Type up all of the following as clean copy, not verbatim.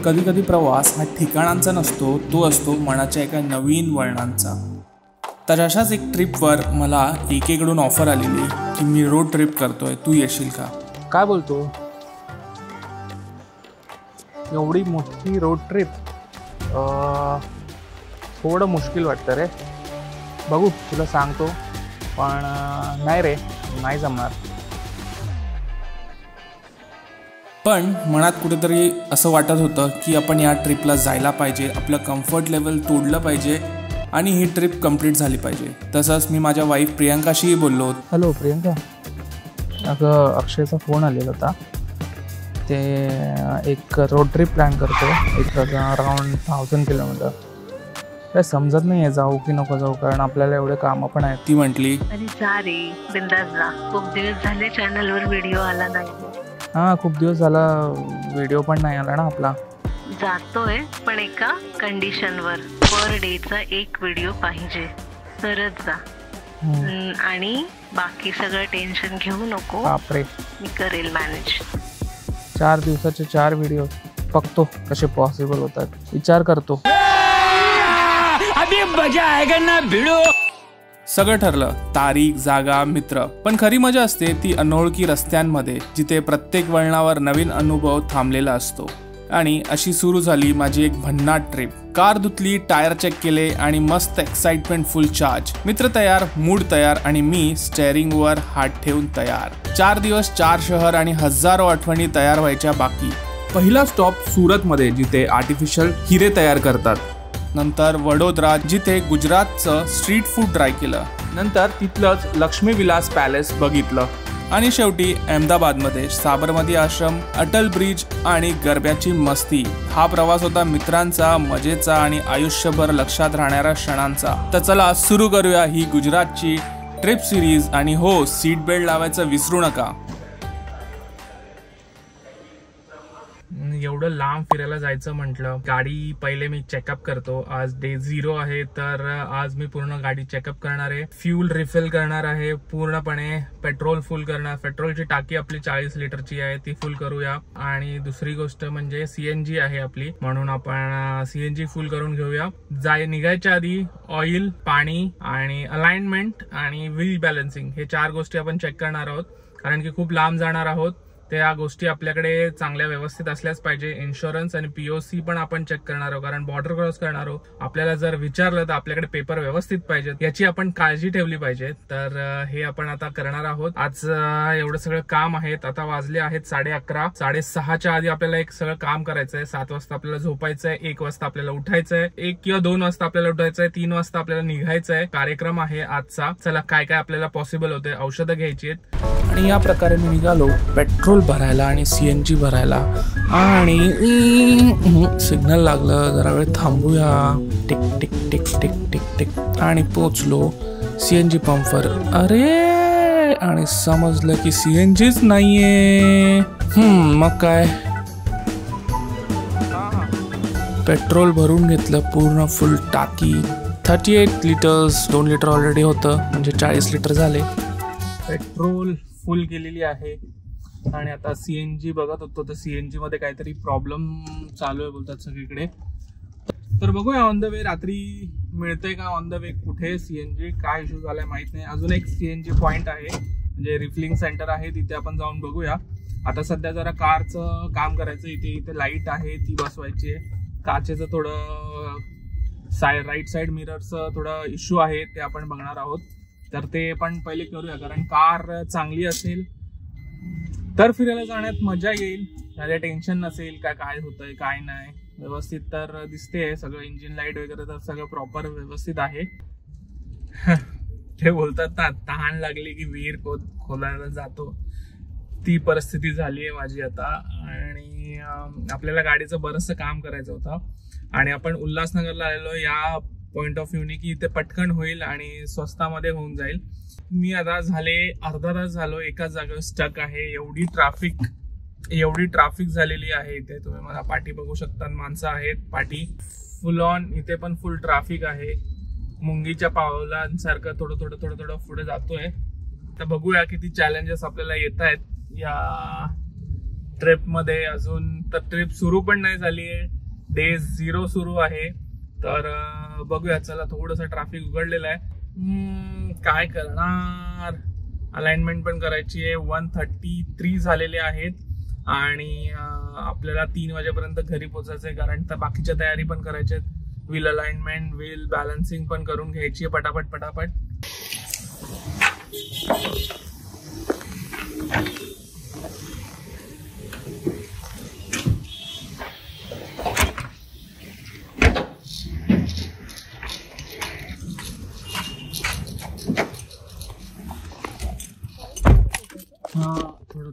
कधी कधी प्रवास हा ठिकाणांचा नसतो, तो असतो मनाच्या एका नवीन वळणांचा। तर अशाच एक ट्रिपवर मला एकेकडून ऑफर आलेली की मी रोड ट्रिप करतोय, तू येशील का? काय बोलतो? एवढी मोठी रोड ट्रिप थोडं मुश्किल वाटतं रे। बघू, तुला सांगतो, पण नाही रे, नाही जमणार। पण मनात कुठेतरी असं वाटत होतं की आपण या ट्रिपला जायला पाहिजे, आपलं कम्फर्ट लेवल तोडलं पाहिजे आणि ही ट्रिप कंप्लीट झाली पाहिजे। तसंच मी माझ्या वाईफ प्रियंकाशीही बोललो। हॅलो प्रियंका, अगं अक्षयचा फोन आलेला होता। ते एक रोड ट्रिप प्लॅन करतो, एक अराउंड 1000 किलोमीटर। काय समजत नाही आहे जाऊ की नको जाऊ, कारण आपल्याला एवढे कामं पण आहेत। ती म्हटली, अरे जा रे, बिंदास जा, खूप दिवस झाले चॅनलवर व्हिडिओ आला नाही। हां, खूप दिवस झाला व्हिडिओ पण नाही आला ना आपला। जातोय, पण एका कंडिशनवर, पर डेचा एक व्हिडिओ पाहिजे, तरच जा। आणि बाकी सगळं टेन्शन घेऊ नको, बापरे, मी करेल मॅनेज। 4 दिवसाचे 4 व्हिडिओ, बघतो कसे पॉसिबल होतात, विचार करतो। अभी मजा आएगा ना भिड़ो। सगळं ठरलं, तारीख, जागा, मित्र। पण खरी मजा असते ती अनोळखी रस्त्यांमध्ये, जिथे प्रत्येक वळणावर नवीन अनुभव थांबलेला असतो। आणि अशी सुरू झाली माझी एक भन्नाट ट्रिप। कार धुतली, टायर चेक केले आणि मस्त एक्साइटमेंट फुल चार्ज। मित्र तयार, मूड तयार आणि मी स्टेअरिंगवर हात ठेवून तयार। 4 दिवस, 4 शहर आणि हजारो आठवणी तयार व्हायच्या बाकी। पहिला स्टॉप सुरतमध्ये, जिथे आर्टिफिशियल हिरे तयार करतात। नंतर वडोदरा, जिथे गुजरातचं स्ट्रीट फूड ट्राय केलं। नंतर तिथलंच लक्ष्मी विलास पॅलेस बघितलं। आणि शेवटी अहमदाबादमध्ये साबरमती आश्रम, अटल ब्रिज आणि गरब्याची मस्ती। हा प्रवास होता मित्रांचा, मजेचा आणि आयुष्यभर लक्षात राहणाऱ्या क्षणांचा। तर चला सुरू करूया ही गुजरातची ट्रिप सिरीज। आणि हो, सीट बेल्ट लावायचं विसरू नका। एवढं लांब फिरायला जायचं म्हटलं, गाडी पहिले मी चेकअप करतो। आज डे 0 आहे, तर आज मी पूर्ण गाडी चेकअप करणार आहे, फ्यूल रिफिल करणार आहे, पूर्णपणे पेट्रोल फुल करणार। पेट्रोलची टाकी आपली 40 लिटरची आहे, ती फुल करूया। आणि दुसरी गोष्ट म्हणजे CNG आहे आपली, म्हणून आपण CNG फुल करून घेऊया। निघायच्या आधी ऑइल, पाणी आणि अलाइनमेंट आणि व्हील बॅलन्सिंग, हे 4 गोष्टी आपण चेक करणार आहोत, कारण की खूप लांब जाणार आहोत। त्या गोष्टी आपल्याकडे चांगल्या व्यवस्थित असल्याच पाहिजे। इन्शुरन्स आणि POC पण आपण चेक करणार आहोत, कारण बॉर्डर क्रॉस करणार आहोत। आपल्याला जर विचारलं तर आपल्याकडे पेपर व्यवस्थित पाहिजेत, याची आपण काळजी ठेवली पाहिजे। तर हे आपण आता करणार आहोत। आज एवढं सगळं काम आहेत। आता वाजले आहेत 11:30, 6:30च्या आधी आपल्याला एक सगळं काम करायचंय। 7 वाजता आपल्याला झोपायचंय, 1 वाजता आपल्याला उठायचंय, 1 किंवा 2 वाजता आपल्याला उठायचंय, 3 वाजता आपल्याला निघायचंय। कार्यक्रम आहे आजचा। चला, काय काय आपल्याला पॉसिबल होते, औषधं घ्यायची आहेत। आणि या प्रकारे मी निघालो पेट्रोल भरायला आणि CNG भरायला। आणि सिग्नल लागलं, जरा वेळ थांबूया, tick tick tick tick tick tick, आणि पोचलो CNG पंपवर। अरे, आणि समजलं की CNGच नाहीये। मग काय, पेट्रोल भरून घेतलं, पूर्ण फुल टाकी, 38 लिटर्स, 2 लिटर ऑलरेडी होतं, म्हणजे 40 लिटर झाले। पेट्रोल फुल केलेली आहे आणि आता CNG बघत होतो, तर CNG मध्ये काहीतरी प्रॉब्लेम चालू आहे बोलतात सगळीकडे। तर बघूया ऑन द वे रात्री मिळतंय का, ऑन द वे कुठे CNG, काय इश्यू झालाय माहित नाही। अजून एक CNG पॉइंट आहे, म्हणजे रिफिलिंग सेंटर आहे, तिथे आपण जाऊन बघूया। आता सध्या जरा कारचं काम करायचं, इथे लाईट आहे ती बसवायची आहे। काचेचं थोडं राईट साईड मिररचं थोडं इश्यू आहे, ते आपण बघणार आहोत। तर ते पण पहिले करूया, कारण कार चांगली असेल तर फिरायला जाण्यात मजा येईल, त्याला टेन्शन नसेल काय होतंय काय नाही, व्यवस्थित तर दिसते सगळं, इंजिन लाईट वगैरे तर सगळं प्रॉपर व्यवस्थित आहे। ते बोलतात ना, तहान लागली की विहीर खोलायला जातो, ती परिस्थिती झाली आहे माझी आता। आणि आपल्याला गाडीचं बरंचसं काम करायचं होतं आणि आपण उल्हासनगरला आलेलो या पॉइंट ऑफ व्ह्यूने की इथे पटकन होईल आणि स्वस्तामध्ये होऊन जाईल। मी आता झाले अर्धा तास झालो एकाच जागेवर स्टक आहे। एवढी ट्रॅफिक झालेली आहे इथे, तुम्ही मला पाठी बघू शकता, माणसं आहेत पाठी फुल ऑन, इथे पण फुल ट्रॅफिक आहे। मुंगीच्या पावलांसारखं थोडं पुढे जातोय। तर बघूया किती चॅलेंजेस आपल्याला येत आहेत या ट्रिपमध्ये अजून तर ट्रिप सुरू पण नाही झाली आहे, डे 0 सुरू आहे. तर बघूया, चला थोडंसं ट्रॅफिक उघडलेलं आहे, काय करणार. अलाइनमेंट पण करायची आहे. 1:33 झालेले आहेत आणि आपल्याला 3 वाजेपर्यंत घरी पोहोचायचं आहे, कारण तर बाकीच्या तयारी पण करायच्या आहेत. व्हील अलाइनमेंट, व्हील बॅलन्सिंग पण करून घ्यायची आहे पटापट पटापट.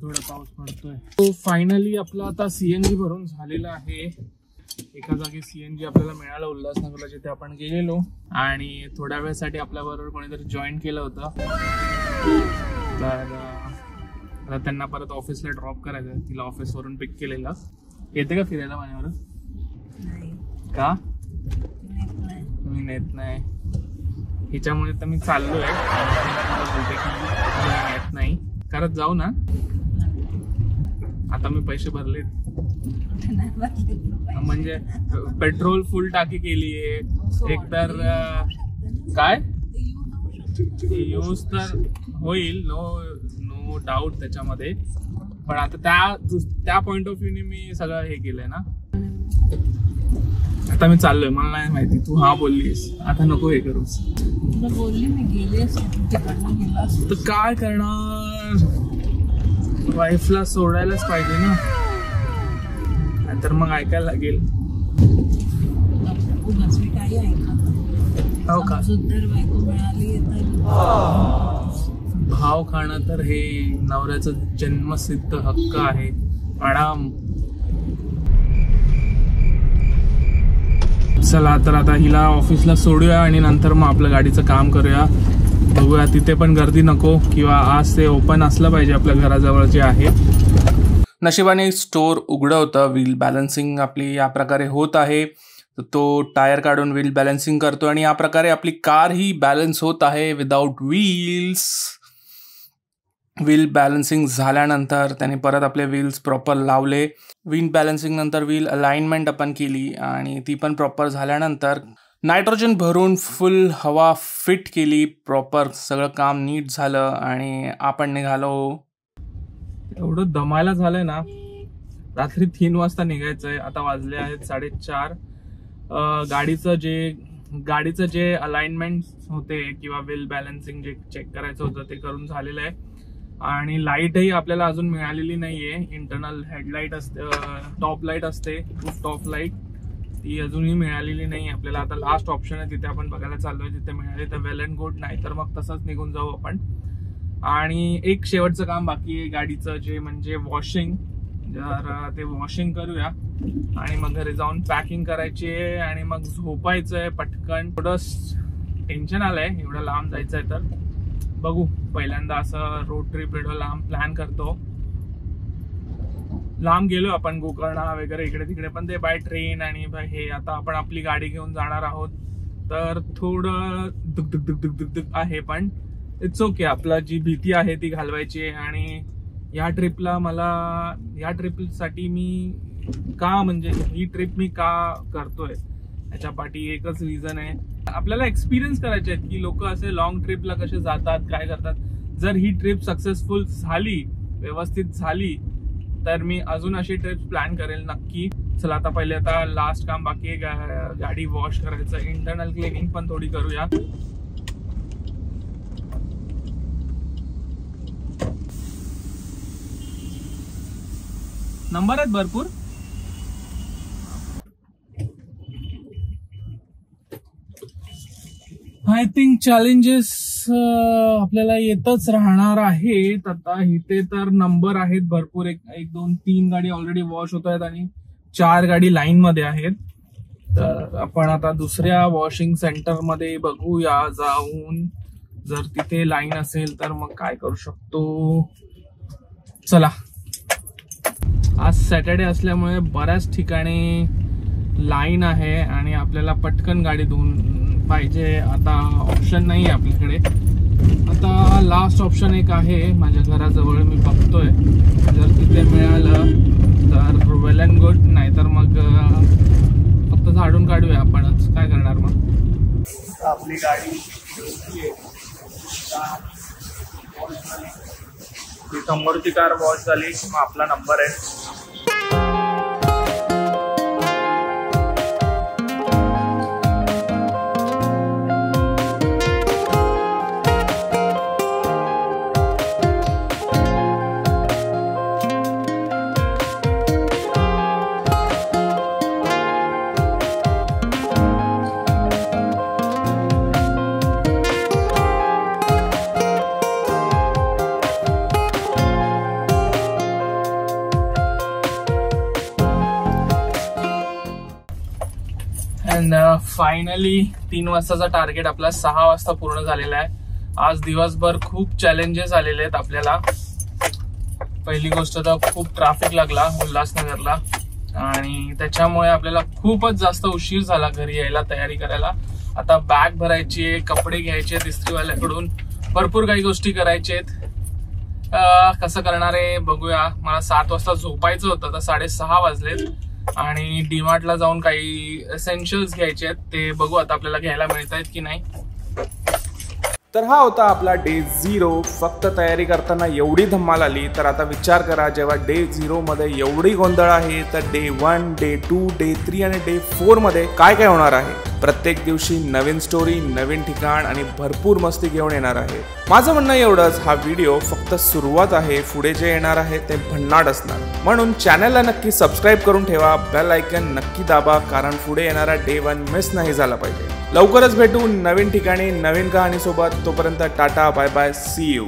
थोडा पाऊस पडतोय. तो फायनली आपला आता सीएनजी भरून झालेला आहे. एका जागी सीएनजी आपल्याला मिळालं उल्हासनगरला, जिथे आपण गेलेलो, आणि थोड्या वेळासाठी आपल्या बरोबर कोणीतरी जॉईन केलं होतं. तर त्यांना परत ऑफिसला ड्रॉप करायचं. तिला ऑफिसवरून पिक केलेलं. येते का फिरायला माझ्यावर? का मी नेत नाही, हिच्यामुळे तर मी चाललोय. बोलते की येत नाही, करत जाऊ ना. आता मी पैसे भरलेत, म्हणजे पेट्रोल फुल टाकी केलीये. एकतर काय यूज तर होईल, नो डाऊट त्याच्यामध्ये, पण आता त्या पॉइंट ऑफ व्ह्यूने मी सगळं हे केलंय ना. आता मी चाललोय, मला नाही माहिती, तू हा बोललीस, आता नको हे करूस. तर काय करणार, वाईफला सोडायलाच पाहिजे ना, तर मग ऐकायला लागेल. हो का, भाव खाणं तर हे नवऱ्याचं जन्मसिद्ध हक्क आहे मॅडम. चला तर आता हिला ऑफिसला सोडूया आणि नंतर मग आपलं गाडीचं काम करूया. बघूया, तिथे पण गर्दी नको, किंवा आज ते ओपन असलं पाहिजे आपल्या घराजवळ जे आहे. नशिबाने स्टोअर उघडं होतं. व्हील बॅलन्सिंग आपली या प्रकारे होत आहे. तो टायर काढून व्हील बॅलन्सिंग करतो आणि या प्रकारे आपली कार ही बॅलन्स होत आहे विदाउट व्हील्स. व्हील बॅलन्सिंग झाल्यानंतर त्याने परत आपले व्हील्स प्रॉपर लावले. व्हील बॅलन्सिंग नंतर व्हील अलाइनमेंट आपण केली आणि ती पण प्रॉपर झाल्यानंतर नायट्रोजन भरून फुल हवा फिट केली. प्रॉपर सगळं काम नीट झालं आणि आपण निघालो. एवढं दमायला झालंय ना. रात्री 3 वाजता निघायचंय, आता वाजले आहेत 4:30. गाडीचं जे अलाइनमेंट होते किंवा व्हील बॅलन्सिंग जे चेक करायचं होतं ते करून झालेलं आहे. आणि लाईटही आपल्याला अजून मिळालेली नाहीये. इंटरनल हेडलाईट असते, टॉप लाईट असते, टॉप लाईट, ती अजूनही मिळालेली नाही आपल्याला. आता लास्ट ऑप्शन आहे, तिथे आपण बघायला चाललोय. तिथे मिळाली तर वेल अँड गुड, नाही तर मग तसंच निघून जाऊ आपण. आणि एक शेवटचं काम बाकी आहे गाडीचं, जे म्हणजे वॉशिंग. तर ते वॉशिंग करूया आणि मग घरी जाऊन पॅकिंग करायची आहे आणि मग झोपायचंय पटकन. थोडं टेन्शन आलंय, एवढं लांब जायचंय तर बघू. पहिल्यांदा असं रोड ट्रिप एवढं लांब प्लॅन करतो. लांब गेलो आपण, गोकर्णा वगैरे इकडे तिकडे, पण ते बाय ट्रेन आणि हे. आता आपण आपली गाडी घेऊन जाणार आहोत, तर थोडं दुक दुक दुक दुक दुक दुक आहे, पण इट्स ओके. आपला जी भीती आहे ती घालवायची आहे. आणि या ट्रिपसाठी मी का, म्हणजे ही ट्रिप मी का करतोय, याच्या पाठी एकच रिझन आहे. आपल्याला एक्सपिरियन्स करायचे आहेत की लोक असे लॉंग ट्रिपला कसे जातात, काय करतात. जर ही ट्रिप सक्सेसफुल झाली, व्यवस्थित झाली, तर मी अजून अशी ट्रिप प्लॅन करेल नक्की. चला आता पहिले आता लास्ट काम बाकी आहे, गाडी वॉश करायचं. इंटरनल क्लिनिंग पण थोडी करूया. नंबर आहेत भरपूर. आय थिंक चॅलेंजेस आपल्याला येतच राहणार आहेत. आता इथे तर नंबर आहेत भरपूर. 1, 2, 3 गाडी ऑलरेडी वॉश होत आहेत आणि 4 गाडी लाईन मध्ये आहेत. तर आपण आता दुसऱ्या वॉशिंग सेंटर मध्ये बघूया जाऊन. जर तिथे लाईन असेल तर मग काय करू शकतो. चला, आज सॅटर्डे असल्यामुळे बऱ्याच ठिकाणी लाईन आहे आणि आपल्याला पटकन गाडी धुवून पाहिजे. आता ऑप्शन नाही आहे आपल्याकडे. आता लास्ट ऑप्शन एक आहे माझ्या घराजवळ, मी बघतोय जर तिथे मिळालं तर वेल अँड गुड, नाही तर मग फक्त झाडून काढूया आपणच, काय करणार मग. आपली गाडी समोरची कार वॉश झाली, मग आपला नंबर आहे. अँड फायनली 3 वाजताचा टार्गेट आपला 6 वाजता पूर्ण झालेला आहे. आज दिवसभर खूप चॅलेंजेस आलेले आहेत आपल्याला. पहिली गोष्ट तर खूप ट्रॅफिक लागला उल्हासनगरला आणि त्याच्यामुळे आपल्याला खूपच जास्त उशीर झाला घरी यायला, तयारी करायला. आता बॅग भरायची आहे, कपडे घ्यायचे इस्त्रीवाल्याकडून, भरपूर काही गोष्टी करायच्या आहेत. कसं करणार आहे बघूया. मला 7 वाजता झोपायचं होतं, तर 6:30 वाजलेत आणि डीमार्टला जाऊन काही एसेन्शियल्स घ्यायचे आहेत, ते बघू आता आपल्याला घ्यायला मिळत आहेत की नाही. तर हा होता आपला डे 0. फक्त तयारी करताना एवढी धम्माल आली, तर आता विचार करा जेव्हा डे 0 मध्ये एवढी गोंधळ आहे, तर डे 1, डे 2, डे 3 आणि डे 4 मध्ये काय काय होणार आहे. प्रत्येक दिवशी नवीन स्टोरी, नवीन ठिकाण आणि भरपूर मस्ती घेऊन येणार आहे. माझं म्हणणं एवढंच, हा व्हिडिओ फक्त सुरुवात आहे, पुढे जे येणार आहे ते भन्नाट असणार. म्हणून चॅनलला नक्की सबस्क्राईब करून ठेवा, बेल आयकन नक्की दाबा, कारण पुढे येणारा डे 1 मिस नाही झाला पाहिजे. लवकरच भेटू नवीन ठिकाणी नवीन कहाणी सोबत. तोपर्यंत tata, bye bye, see you.